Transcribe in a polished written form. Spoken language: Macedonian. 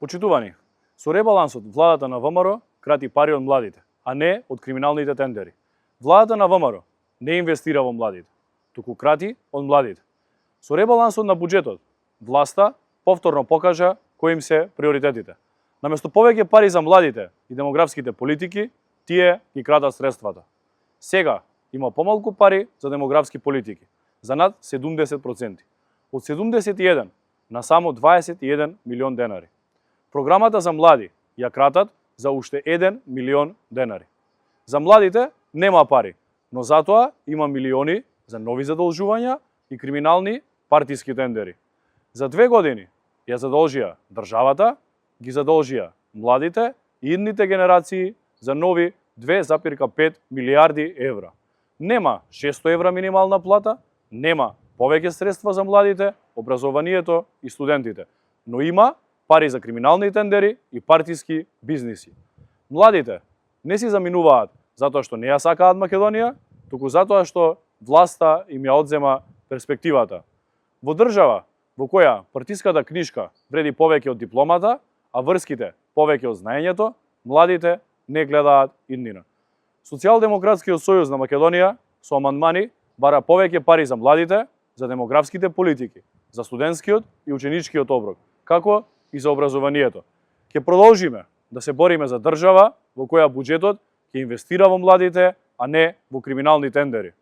Почитувани, со ребалансот владата на ВМРО крати пари од младите, а не од криминалните тендери. Владата на ВМРО не инвестира во младите, туку крати од младите. Со ребалансот на буџетот, власта повторно покажа кои им се приоритетите. Наместо повеќе пари за младите и демографските политики, тие ги крадат средствата. Сега има помалку пари за демографски политики, за над 70%. Од 71 на само 21 милион денари. Програмата за млади ја кратат за уште 1 милион денари. За младите нема пари, но затоа има милиони за нови задолжувања и криминални партиски тендери. За 2 години ја задолжија државата, ги задолжија младите и идните генерации за нови 2,5 милиарди евра. Нема 600 евра минимална плата, нема повеќе средства за младите, образованието и студентите, но има пари за криминални тендери и партиски бизниси. Младите не си заминуваат затоа што не ја сакаат Македонија, туку затоа што власта им ја одзема перспективата. Во држава во која партиската книшка вреди повеќе од дипломата, а врските повеќе од знаењето, младите не гледаат иднина. Социјалдемократскиот сојуз на Македонија со амандмани бара повеќе пари за младите, за демографските политики, за студентскиот и ученичкиот оброк, како и за образованието. Ќе продолжиме да се бориме за држава во која буџетот ќе инвестира во младите, а не во криминални тендери.